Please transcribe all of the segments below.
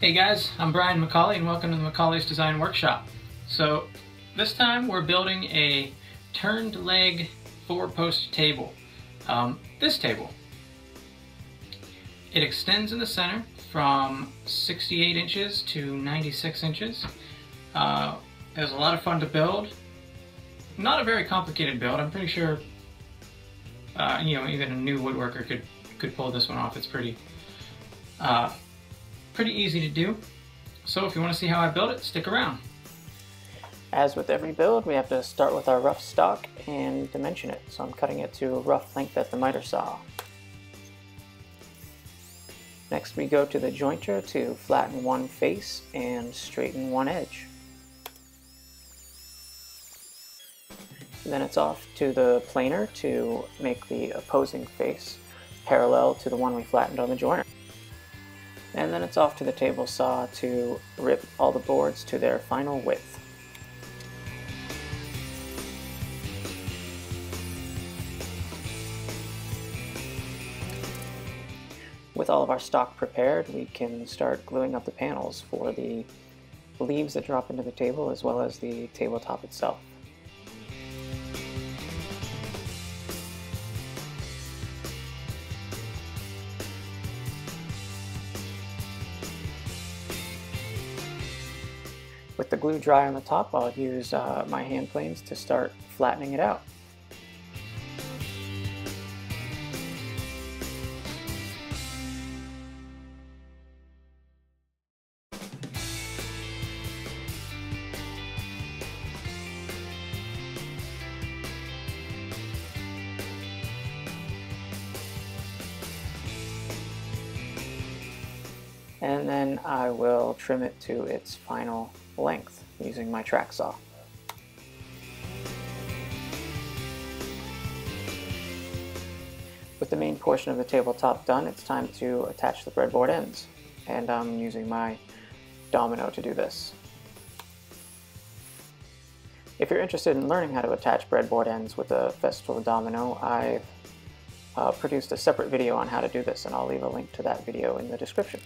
Hey guys, I'm Brian McCauley and welcome to the McCauley's Design Workshop. So this time we're building a turned leg 4-post table. This table. It extends in the center from 68 inches to 96 inches. It was a lot of fun to build. Not a very complicated build. I'm pretty sure even a new woodworker could pull this one off. It's pretty easy to do. So if you want to see how I build it, stick around. As with every build, we have to start with our rough stock and dimension it. So I'm cutting it to rough length at the miter saw. Next we go to the jointer to flatten one face and straighten one edge. Then it's off to the planer to make the opposing face parallel to the one we flattened on the jointer. And then it's off to the table saw to rip all the boards to their final width. With all of our stock prepared, we can start gluing up the panels for the leaves that drop into the table as well as the tabletop itself. With the glue dry on the top, I'll use my hand planes to start flattening it out. And then I will trim it to its final length using my track saw. With the main portion of the tabletop done, it's time to attach the breadboard ends, and I'm using my domino to do this. If you're interested in learning how to attach breadboard ends with a festival domino, I've produced a separate video on how to do this, and I'll leave a link to that video in the description.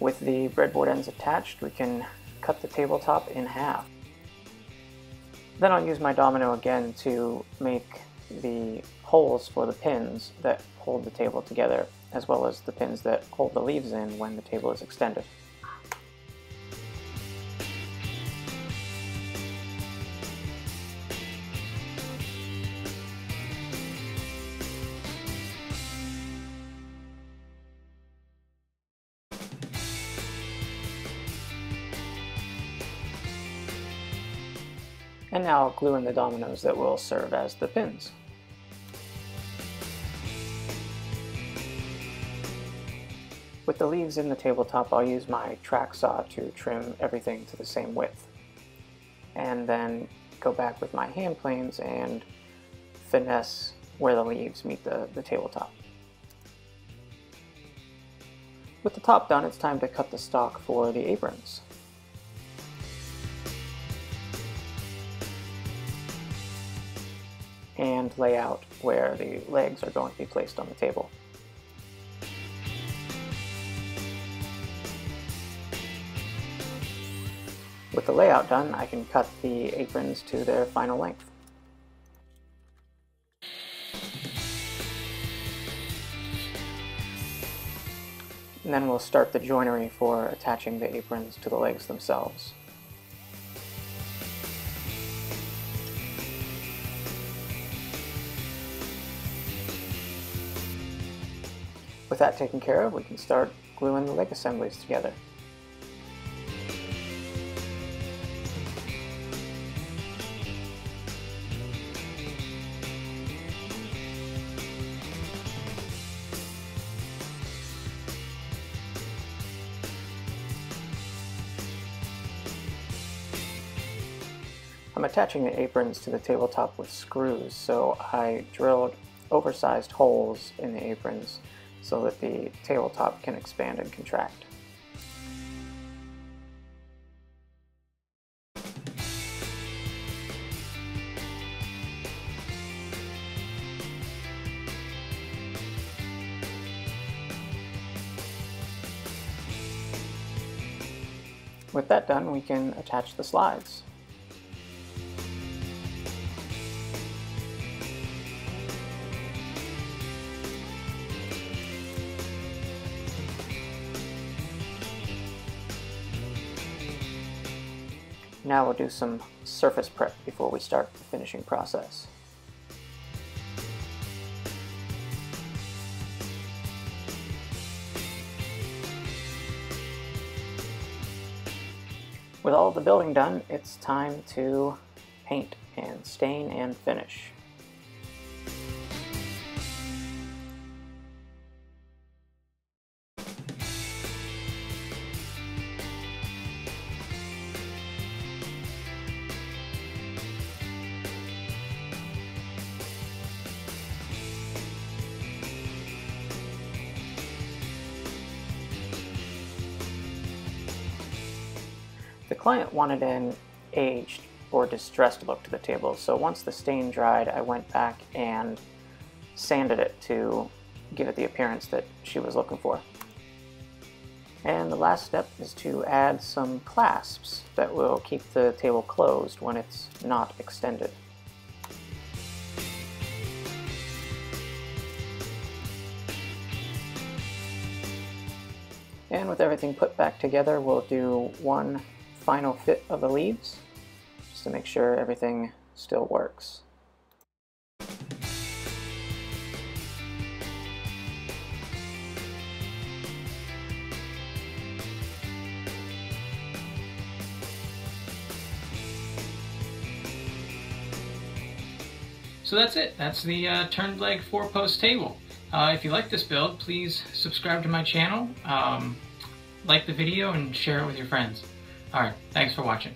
With the breadboard ends attached, we can cut the tabletop in half. Then I'll use my domino again to make the holes for the pins that hold the table together, as well as the pins that hold the leaves in when the table is extended. And now I'll glue in the dominoes that will serve as the pins. With the leaves in the tabletop, I'll use my track saw to trim everything to the same width. And then go back with my hand planes and finesse where the leaves meet the tabletop. With the top done, it's time to cut the stock for the aprons. And lay out where the legs are going to be placed on the table. With the layout done, I can cut the aprons to their final length. And then we'll start the joinery for attaching the aprons to the legs themselves. With that taken care of, we can start gluing the leg assemblies together. I'm attaching the aprons to the tabletop with screws, so I drilled oversized holes in the aprons so that the tabletop can expand and contract. With that done, we can attach the slides. Now we'll do some surface prep before we start the finishing process. With all of the building done, it's time to paint and stain and finish. The client wanted an aged or distressed look to the table, so once the stain dried, I went back and sanded it to give it the appearance that she was looking for. And the last step is to add some clasps that will keep the table closed when it's not extended. And with everything put back together, we'll do one final fit of the leaves, just to make sure everything still works. So that's it. That's the turned leg 4-post table. If you like this build, please subscribe to my channel, like the video, and share it with your friends. Alright, thanks for watching.